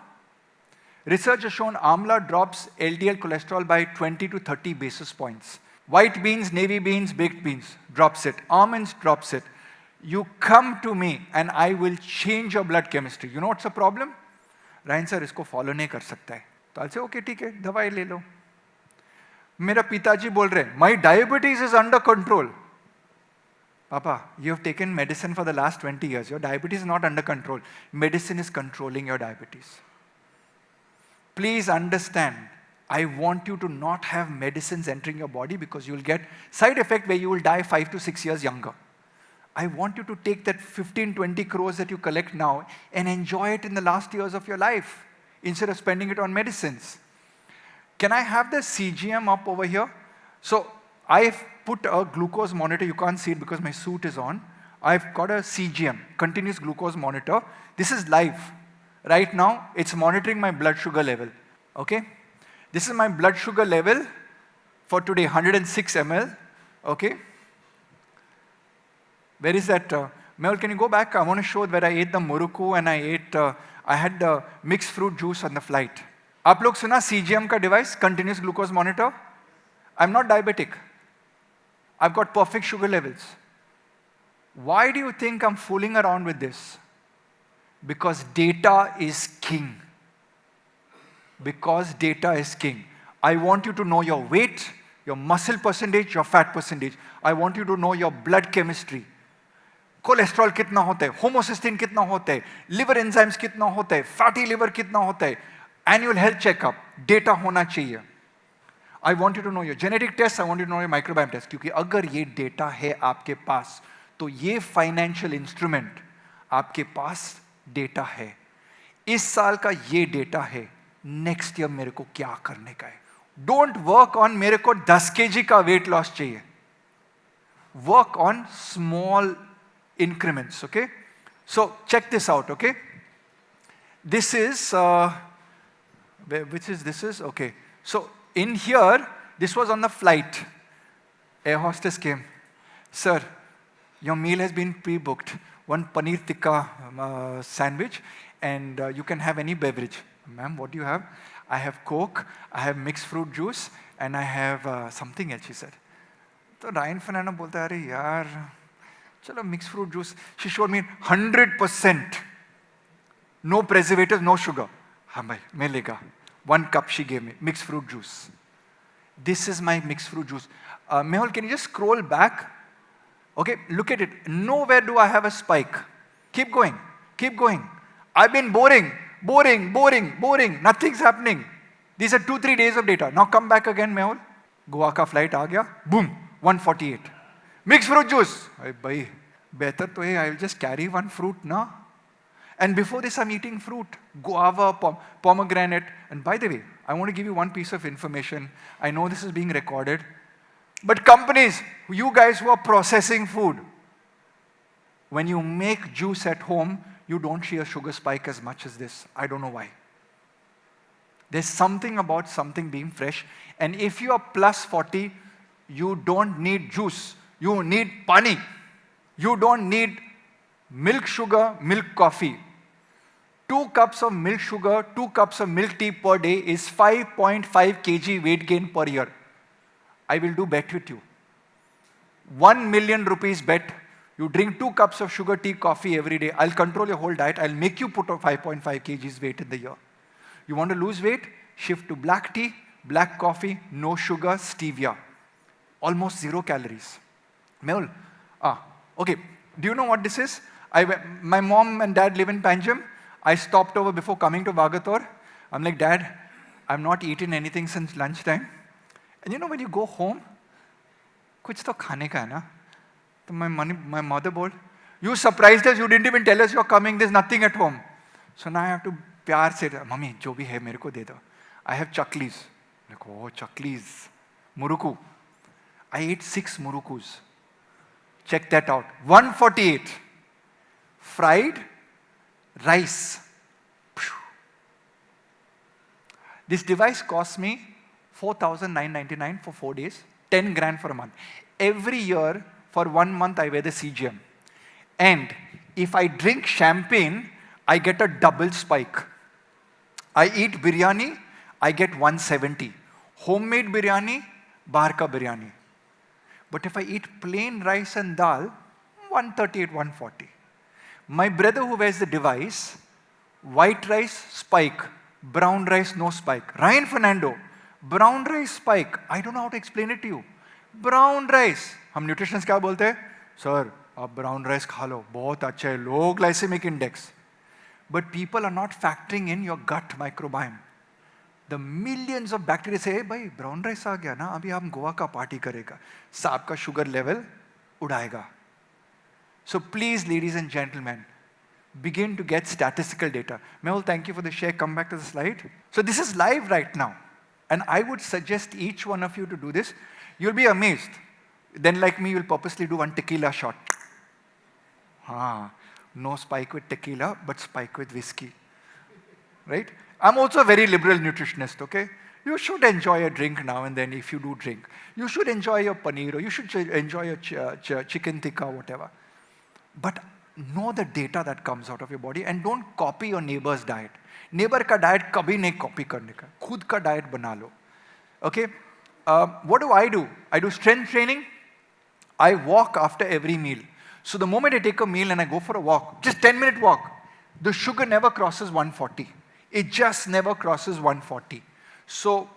Research has shown amla drops LDL cholesterol by 20 to 30 basis points. White beans, navy beans, baked beans, drops it. Almonds, drops it. You come to me and I will change your blood chemistry. You know what's the problem? Ryan sir, इसको follow नहीं कर सकता है. तो I'll say, okay, ठीक है, दवाई ले लो. मेरा पिताजी बोल रहे, my diabetes is under control. Papa, you have taken medicine for the last 20 years. Your diabetes is not under control. Medicine is controlling your diabetes. Please understand, I want you to not have medicines entering your body because you will get side effect where you will die 5 to 6 years younger. I want you to take that 15-20 crores that you collect now and enjoy it in the last years of your life instead of spending it on medicines. Can I have the CGM up over here? So I've put a glucose monitor. You can't see it because my suit is on. I've got a CGM, continuous glucose monitor. This is live. Right now, it's monitoring my blood sugar level. Okay? This is my blood sugar level for today, 106 ml. Okay? Where is that? Mel, can you go back? I want to show where I ate the muruku and I had the mixed fruit juice on the flight. आप लोग सुना CGM का device, continuous glucose monitor? I'm not diabetic. I've got perfect sugar levels. Why do you think I'm fooling around with this? Because data is king. Because data is king. I want you to know your weight, your muscle percentage, your fat percentage. I want you to know your blood chemistry. Cholesterol कितना होता है, homocysteine कितना होता है, liver enzymes कितना होता है, fatty liver कितना होता है, annual health checkup, data होना चाहिए. I want you to know your genetic tests, I want you to know your microbiome tests. क्योंकि अगर ये data है आपके पास, तो ये financial instrument आपके पास data है. इस साल का ये data है, next year मेरे को क्या करने का है. Don't work on मेरे को 10 kg का weight loss चाहिए. Work on small increments, okay? So check this out, okay? This is, this is, okay. So in here, this was on the flight. Air hostess came. Sir, your meal has been pre-booked. One paneer tikka sandwich, and you can have any beverage. Ma'am, what do you have? I have Coke, I have mixed fruit juice, and I have something else, she said. So Ryan Fernando बोलता है, अरे यार, चलो mixed fruit juice. She showed me 100%, no preservatives, no sugar. हाँ भाई, मैं लेगा. 1 cup she gave me, mixed fruit juice. This is my mixed fruit juice. Mehul, can you just scroll back? Okay, look at it. Nowhere do I have a spike. Keep going, keep going. I've been boring. Nothing's happening. These are 2-3 days of data. Now come back again, Mehul. Goa ka flight aa gaya. Boom, 148. Mixed fruit juice. Hey, bhai, better to hai, I'll just carry 1 fruit, na? And before this, I'm eating fruit. Guava, pomegranate. And by the way, I want to give you one piece of information. I know this is being recorded. But companies, you guys who are processing food, when you make juice at home, you don't see a sugar spike as much as this. I don't know why. There's something about something being fresh. And if you are plus 40, you don't need juice. You need pani. You don't need milk sugar, milk coffee. 2 cups of milk sugar, 2 cups of milk tea per day is 5.5 kg weight gain per year. I will do bet with you. 1 million rupees bet. You drink 2 cups of sugar, tea, coffee every day. I'll control your whole diet. I'll make you put on 5.5 kgs weight in the year. You want to lose weight? Shift to black tea, black coffee, no sugar, stevia. Almost 0 calories. Mehul, okay. Do you know what this is? My mom and dad live in Panjim. I stopped over before coming to Vagator. I'm like, Dad, I'm not eating anything since lunchtime. And you know when you go home, kuch to khane ka hai na? So my mother bold, you surprised us, you didn't even tell us you're coming, there's nothing at home. So now I have to pyar say, Mummy, jo bhi hai, mere ko de do. I have chaklis. I'm like, oh, chaklis. Muruku. I ate 6 murukus. Check that out. 148. Fried rice. This device cost me 4,999 for 4 days, 10 grand for a month. Every year, for 1 month, I wear the CGM. And if I drink champagne, I get a double spike. I eat biryani, I get 170. Homemade biryani, bahar ka biryani. But if I eat plain rice and dal, 138, 140. My brother who wears the device, white rice, spike. Brown rice, no spike. Ryan Fernando, brown rice spike. I don't know how to explain it to you. Brown rice. हम nutritionist क्या बोलते हैं? Sir, आप brown rice खा लो, बहुत अच्छा है, low glycemic index. But people are not factoring in your gut microbiome. The millions of bacteria say, भाई brown rice आ गया ना, अभी हम गोवा का पार्टी करेगा, सांप का sugar level उड़ाएगा. So please, ladies and gentlemen, begin to get statistical data. Mehul, thank you for the share. Come back to the slide. So this is live right now. And I would suggest each one of you to do this. You'll be amazed. Then like me, you'll purposely do one tequila shot. No spike with tequila, but spike with whiskey. Right? I'm also a very liberal nutritionist, okay? You should enjoy a drink now and then if you do drink. You should enjoy your paneer, or you should enjoy your chicken tikka, whatever. But know the data that comes out of your body and don't copy your neighbor's diet. Neighbor ka diet kabhi nahi copy karne ka. Khud ka diet bana lo. Okay? What do? I do strength training. I walk after every meal. So the moment I take a meal and I go for a walk, just 10-minute walk, the sugar never crosses 140. It just never crosses 140. So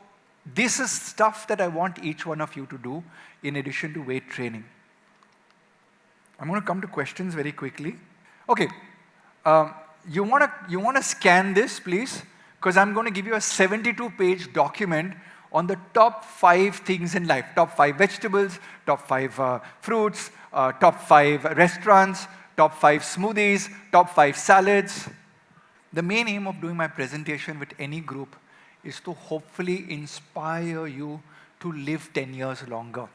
this is stuff that I want each one of you to do in addition to weight training. I'm going to come to questions very quickly. Okay, you want to scan this, please, because I'm going to give you a 72-page document on the top 5 things in life. Top 5 vegetables, top 5 fruits, top 5 restaurants, top 5 smoothies, top 5 salads. The main aim of doing my presentation with any group is to hopefully inspire you to live 10 years longer,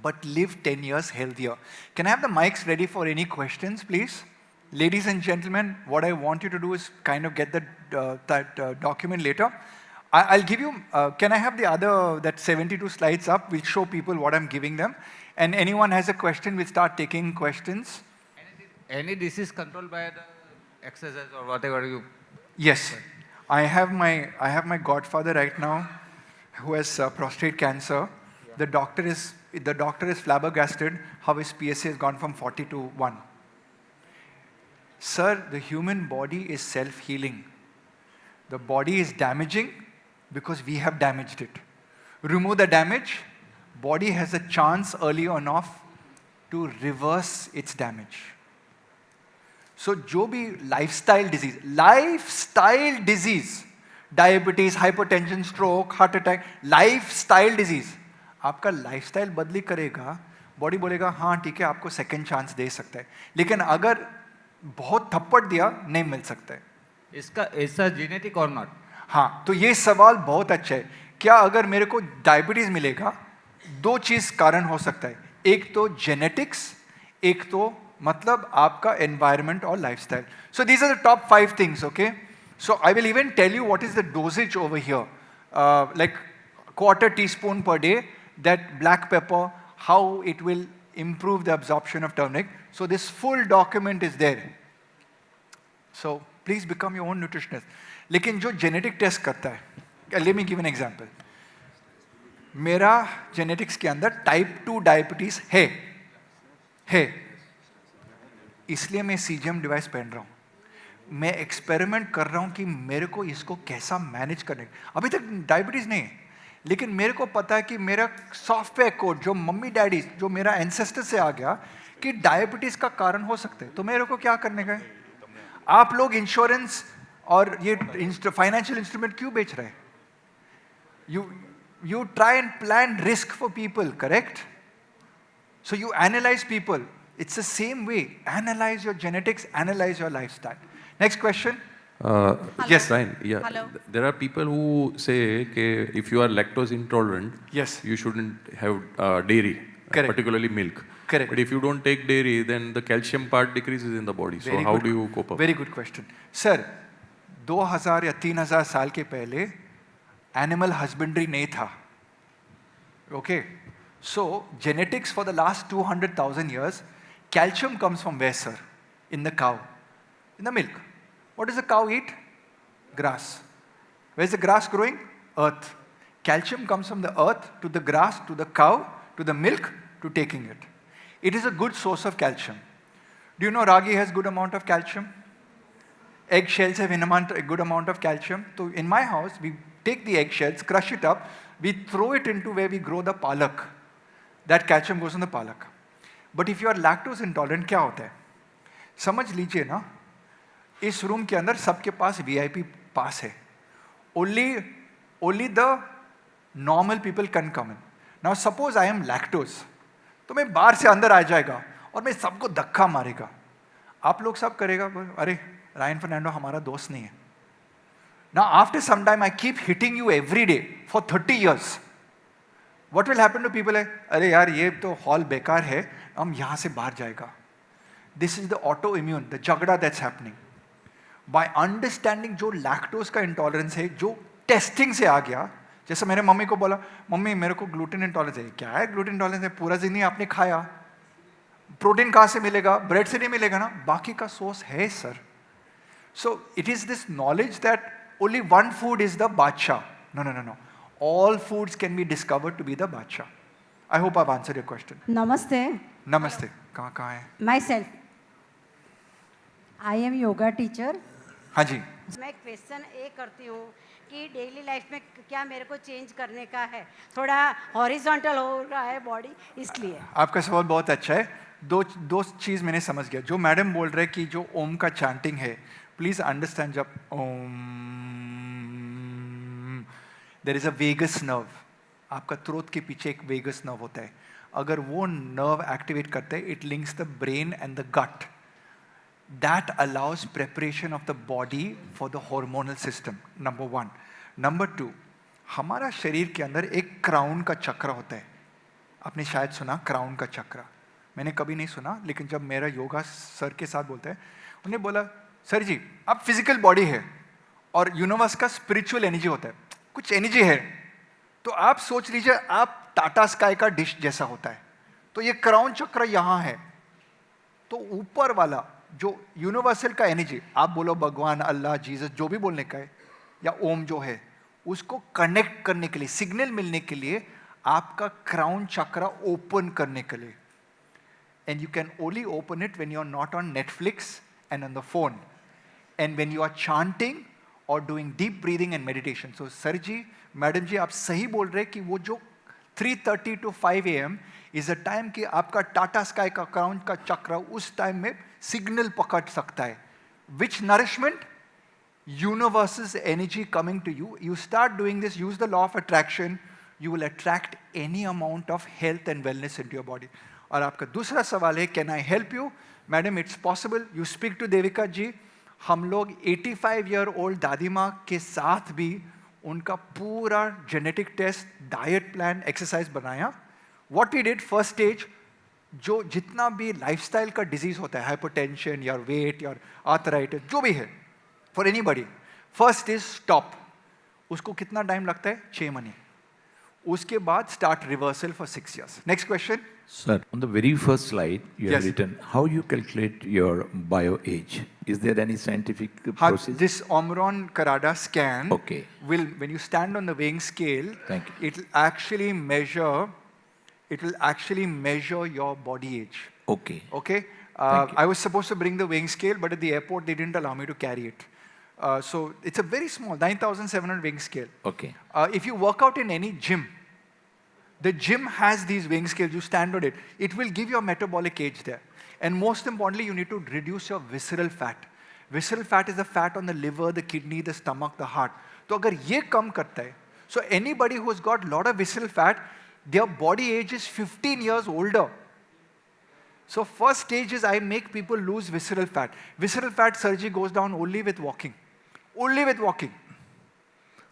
but live 10 years healthier. Can I have the mics ready for any questions, please? Ladies and gentlemen, what I want you to do is kind of get that document later. I'll give you, can I have that 72 slides up? We'll show people what I'm giving them. And anyone has a question, we'll start taking questions. Any disease controlled by the exercise or whatever you... Yes. I have my godfather right now who has prostate cancer. Yeah. The doctor is flabbergasted how his PSA has gone from 40 to 1. Sir, the human body is self-healing. The body is damaging because we have damaged it. Remove the damage, body has a chance early enough to reverse its damage. So, जो भी lifestyle disease, diabetes, hypertension, stroke, heart attack, lifestyle disease, आपका lifestyle बदली करेगा, body बोलेगा हाँ ठीक है आपको second chance दे सकता है, लेकिन अगर बहुत थप्पड़ दिया नहीं मिल सकता है. इसका ऐसा genetic or not? हाँ, तो ये सवाल बहुत अच्छा है. क्या अगर मेरे को डायबिटीज मिलेगा, 2 चीज कारण हो सकता है. एक तो जेनेटिक्स, एक तो मतलब आपका एनवायरनमेंट और lifestyle. So these are the top 5 things, okay. So I will even tell you what is the dosage over here. Like quarter teaspoon per day, that black pepper, how it will improve the absorption of turmeric. So this full document is there. So please become your own nutritionist. लेकिन जो genetic test करता है, let me give an example. मेरा genetics के अंदर type 2 diabetes है. इसलिए मैं CGM device पहन रहा हूँ. मैं एक्सपेरिमेंट कर रहा हूं कि मेरे को इसको कैसा मैनेज करने. अभी तक डायबिटीज नहीं है, लेकिन मेरे को पता है कि मेरा सॉफ्टवेयर कोड जो मम्मी डैडी जो मेरा एंसेस्टर से आ गया कि डायबिटीज का कारण हो सकते हैं, तो मेरे को क्या करने का है. आप लोग इंश्योरेंस और ये फाइनेंशियल इंस्ट्रूमेंट क्यों बेच रहे हैं? You try and plan risk for people, correct? So you analyse people. It's the same way. Analyze your genetics, analyze your lifestyle. Next question. Yes, Ryan. Yeah. Hello. There are people who say that if you are lactose intolerant, Yes. you shouldn't have dairy, Correct. particularly milk. Correct. But if you don't take dairy, then the calcium part decreases in the body. So Very how good. do you cope up? Very good question. Sir, 2000 या 3000 साल के पहले animal husbandry नहीं था. Okay. So genetics for the last 200,000 years, calcium comes from where, sir? In the cow, in the milk. What does the cow eat? Grass. Where's the grass growing? Earth. Calcium comes from the earth to the grass, to the cow, to the milk, to taking it. It is a good source of calcium. Do you know ragi has good amount of calcium? Eggshells have a good amount of calcium. So in my house, we take the eggshells, crush it up, we throw it into where we grow the palak. That calcium goes in the palak. But if you are lactose intolerant, क्या होता है? समझ लीजिए ना, इस room के अंदर सबके पास VIP पास है. Only the normal people can come in. Now suppose I am lactose, तो मैं बाहर से अंदर आ जाएगा और मैं सबको धक्का मारेगा. आप लोग सब करेगा, अरे रायन फर्नांडो हमारा दोस्त नहीं है. Now after some time I keep hitting you every day for 30 years. What will happen to people है, अरे यार ये तो हॉल बेकार है, हम यहाँ से बाहर जाएगा. This is the autoimmune, the झगड़ा that's happening. By understanding जो लैक्टोज का इंटॉलरेंस है, जो टेस्टिंग से आ गया, जैसे मैंने मम्मी को बोला, मम्मी मेरे को ग्लूटेन इंटॉलरेंस है. क्या है ग्लूटेन इंटॉलरेंस है? पूरा जिंदगी आपने खाया, प्रोटीन कहाँ से मिलेगा? ब्रेड से नहीं मिलेगा ना, बाकी का सोर्स है sir. So it is this knowledge that only one food is the bacha. No. All foods can be discovered to be the bacha. I hope I've answered your question. Namaste. Namaste. कहाँ है? Myself. I am yoga teacher. हाँ जी. मैं question ये करती हूँ कि daily life में क्या मेरे को चेंज करने का है. थोड़ा हॉरिजॉन्टल हो रहा है बॉडी, इसलिए. आपका सवाल बहुत अच्छा है. दो चीज मैंने समझ गया. जो मैडम बोल रहे कि जो ओम का चैंटिंग है, प्लीज अंडरस्टैंड, जब Om, there is a vagus nerve. आपका थ्रोट के पीछे एक वेगस नर्व होता है. अगर वो नर्व एक्टिवेट करते हैं, it links the brain and the gut. That allows preparation of the body for the hormonal system. Number 1. Number 2, हमारा शरीर के अंदर एक क्राउन का चक्र होता है. आपने शायद सुना क्राउन का चक्र. मैंने कभी नहीं सुना, लेकिन जब मेरा योगा सर के साथ बोलते हैं, उन्हें बोला, सर जी आप फिजिकल बॉडी है और यूनिवर्स का स्पिरिचुअल एनर्जी होता है, कुछ एनर्जी है, तो आप सोच लीजिए आप टाटा स्काई का डिश जैसा होता है. तो ये क्राउन चक्र यहाँ है. तो ऊपर वाला जो यूनिवर्सल का एनर्जी, आप बोलो भगवान, अल्लाह, जीसस, जो भी बोलने का है, या ओम जो है, उसको कनेक्ट करने के लिए, सिग्नल मिलने के लिए आपका क्राउन चक्र ओपन करने के लिए. And you can only open it when you are not on Netflix and on the phone, and when you are chanting और doing deep breathing and meditation. So sir जी, मैडम जी, आप सही बोल रहे कि वो जो 3:30 to 5 AM is a time कि आपका टाटा स्काई का क्राउन का चक्र उस टाइम में सिग्नल पकड़ सकता है. Which nourishment? Universe's energy coming to you. You start doing this, use the law of attraction, you will attract any amount of health and wellness into your body. और आपका दूसरा सवाल है, can I help you? Madam, it's possible. You speak to Devika ji. हम लोग 85 year old दादी माँ के साथ भी उनका पूरा genetic test, diet plan, exercise बनाया. What we did, first stage, जो जितना भी लाइफस्टाइल का डिजीज होता है, हाइपरटेंशन या वेट या आर्थराइटिस, जो भी है, for anybody, First is stop. उसको कितना टाइम लगता है? 6 महीने. उसके बाद start reversal for 6 years. Next question. Sir, on the very first slide, you have Yes. written how you calculate your bio age. Is there any scientific process? This Omron Carada scan Okay. will, when you stand on the weighing scale, Thank you. it will actually measure your body age. Okay. Okay? Thank you. I was supposed to bring the weighing scale, but at the airport they didn't allow me to carry it. So it's a very small 9,700 weighing scale. Okay. If you work out in any gym, the gym has these weighing scales, you stand on it. It will give your metabolic age there. And most importantly, you need to reduce your visceral fat. Visceral fat is the fat on the liver, the kidney, the stomach, the heart. So अगर ये कम करता है, so anybody who's got a lot of visceral fat, their body age is 15 years older. So first stage is I make people lose visceral fat. Visceral fat surgery goes down only with walking. Only with walking.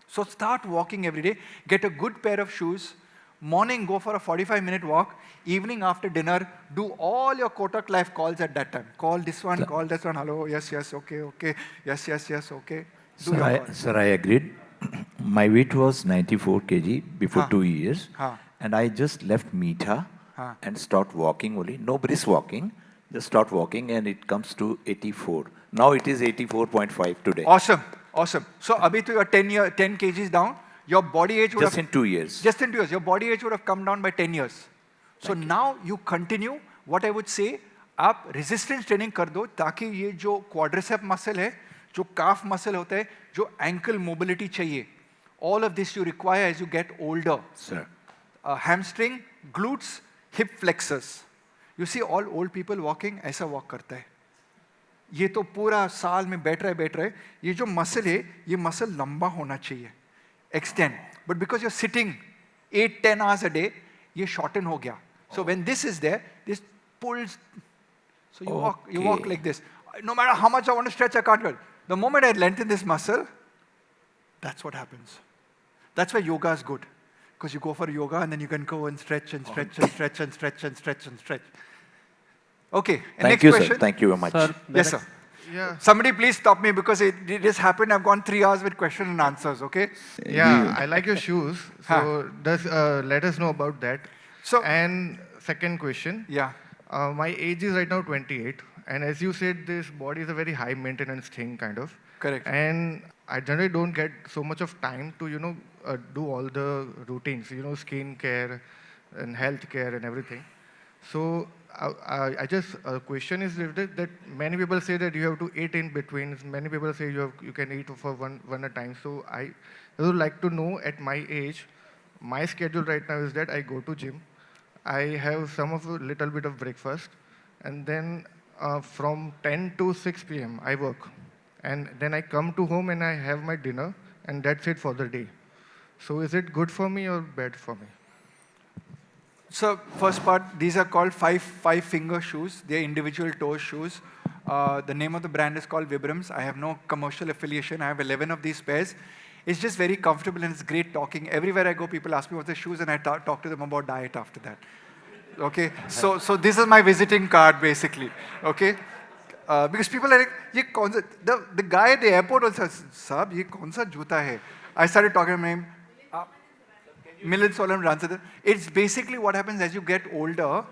So start walking every day. Get a good pair of shoes. Morning, go for a 45-minute walk. Evening, after dinner, do all your Kotak Life calls at that time. Call this one, call this one. Hello, yes, yes, okay, okay. Yes, yes, yes, okay. Do your call. Sir, I agreed. My weight was 94 kg before 2 years. And I just left Meetha and start walking only. No brisk walking. Just start walking and it comes to 84. Now it is 84.5 today. Awesome, awesome. So, abhi to you are 10 kgs down. Your body age would Just have... in 2 years. Just in 2 years. Your body age would have come down by 10 years. So now you continue. What I would say, आप resistance training कर दो ताकि ये जो quadricep muscle है, जो calf muscle होता है, जो ankle mobility चाहिए, all of this you require as you get older. Sir. Hamstring, glutes, hip flexors. You see all old people walking, ऐसा walk करता है. ये तो पूरा साल में बैठ रहा है. ये जो muscle है, ये muscle लंबा होना चाहिए. Extend. But because you're sitting 8-10 hours a day, ये shorten हो गया. So when this is there, this pulls. So you walk like this. No matter how much I want to stretch, I can't do it. The moment I lengthen this muscle, that's what happens. That's why yoga is good. Because you go for yoga and then you can go and stretch and stretch and stretch and stretch and stretch and stretch. Okay. Thank you, sir. Thank you very much. Sir, Yes, sir. Yeah. Somebody please stop me because it just happened. I've gone 3 hours with question and answers, okay? Yeah, I like your shoes. So let us know about that. So, And second question. yeah. My age is right now 28. And as you said, this body is a very high maintenance thing, kind of. Correct. And I generally don't get so much of time to, do all the routines, skin care and health care and everything. So I just, question is that many people say that you have to eat in between. Many people say you can eat for one at a time. So I would like to know at my age, my schedule right now is that I go to gym. I have a little bit of breakfast. And then from 10 to 6 p.m. I work. And then I come to home and I have my dinner. And that's it for the day. So is it good for me or bad for me? So first part, these are called five-finger shoes. They're individual toe shoes. The name of the brand is called Vibrams. I have no commercial affiliation. I have 11 of these pairs. It's just very comfortable and it's great talking. Everywhere I go, people ask me what the shoes and I talk to them about diet after that. Okay, so this is my visiting card basically. Okay, because people are like, "Ye kaun sa?" The guy at the airport also says, "Sab, ye kaun sa juta hai?" I started talking to him. Milind Solam runs it. It's basically what happens as you get older.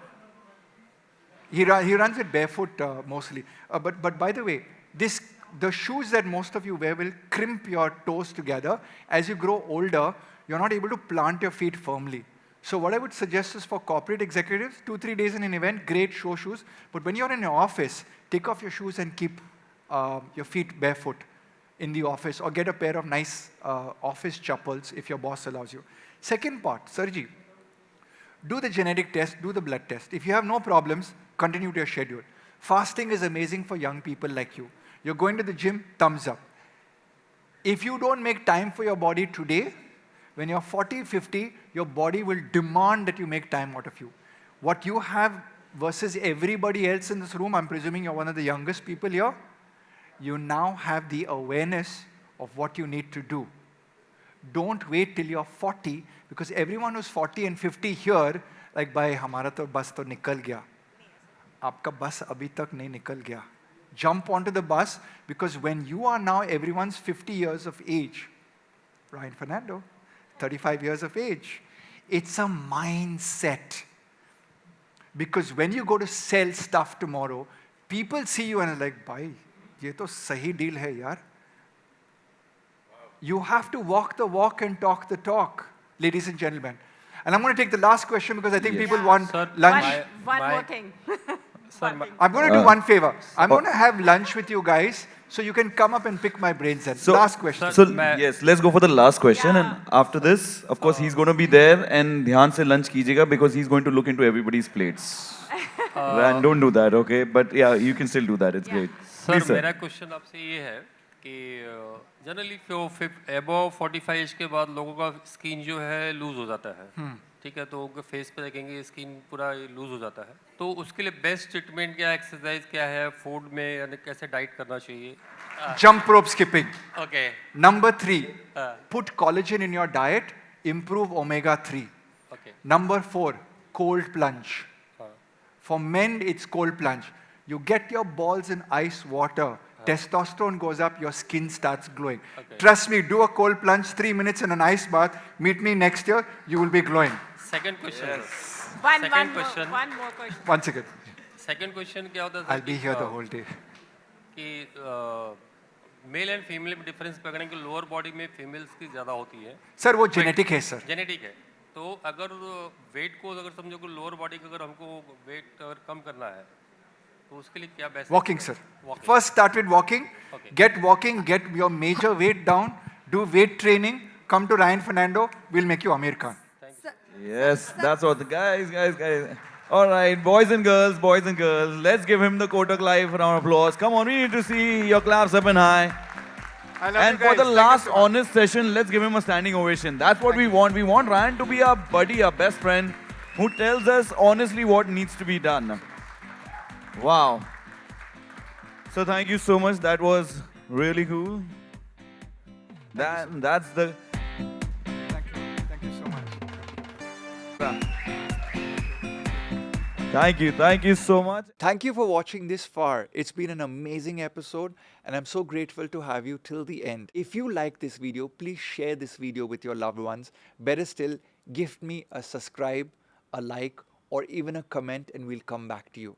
He runs it barefoot mostly. But by the way, the shoes that most of you wear will crimp your toes together. As you grow older, you're not able to plant your feet firmly. So what I would suggest is for corporate executives, 2-3 days in an event, great show shoes. But when you're in your office, take off your shoes and keep your feet barefoot in the office, or get a pair of nice office chappals if your boss allows you. Second part, Sarji, do the genetic test, do the blood test. If you have no problems, continue to your schedule. Fasting is amazing for young people like you. You're going to the gym, thumbs up. If you don't make time for your body today, when you're 40, 50, your body will demand that you make time out of you. What you have versus everybody else in this room, I'm presuming you're one of the youngest people here, you now have the awareness of what you need to do. Don't wait till you're 40, because everyone who's 40 and 50 here, like, bhai, hamara to bus to nikal gaya. Aapka bus abhi tak nahi nikal gaya. Jump onto the bus, because when you are now everyone's 50 years of age, Ryan Fernando, 35 years of age, it's a mindset. Because when you go to sell stuff tomorrow, people see you and are like, bhai, ye to sahi deal hai yaar. You have to walk the walk and talk the talk, ladies and gentlemen. And I'm going to take the last question because I think people want lunch. One more thing. I'm going to do one favor. I'm going to have lunch with you guys, so you can come up and pick my brains then. Last question. So yes, let's go for the last question. And after this, of course, he's going to be there and ध्यान से lunch कीजिएगा because he's going to look into everybody's plates. And don't do that, okay? But yeah, you can still do that. It's great. Sir, मेरा question आपसे ये है कि generally above 45 as के बाद लोगों का स्किन जो है लूज हो जाता है, ठीक है, तो उनके फेस पे देखेंगे स्किन पूरा लूज हो जाता है, तो उसके लिए बेस्ट ट्रीटमेंट क्या, एक्सरसाइज क्या है, फूड में यानी कैसे डाइट करना चाहिए? Jump rope skipping. Okay. Number 3, put collagen in your diet, improve omega-3. Okay. Number 4, cold plunge. For men, it's cold plunge. You get your balls in ice water, testosterone goes up, your skin starts glowing. Okay. Trust me, do a cold plunge, 3 minutes in an ice bath, meet me next year, you will be glowing. Second question. One more question. One second. Second question क्या होता है? I'll be here the whole day. कि male and female में difference पकड़ें कि lower body में females की ज़्यादा होती है. सर वो जेनेटिक है सर. जेनेटिक है. तो अगर वेट को अगर समझो कि लोअर बॉडी का अगर हमको वेट अगर कम करना है तो उसके लिए क्या best? Walking, sir. First start with walking. Okay. Get walking, get your major weight down, do weight training, come to Ryan Fernando, we'll make you Amir Khan. Yes, that's what the guys. All right, boys and girls, let's give him the Kotak Live round of applause. Come on, we need to see your claps up and high. And for the last honest session, let's give him a standing ovation. That's what we want. We want Ryan to be our buddy, our best friend, who tells us honestly what needs to be done. Wow. So thank you so much. That was really cool. That's the... Thank you so much. Thank you so much. Thank you for watching this far. It's been an amazing episode and I'm so grateful to have you till the end. If you like this video, please share this video with your loved ones. Better still, gift me a subscribe, a like, or even a comment and we'll come back to you.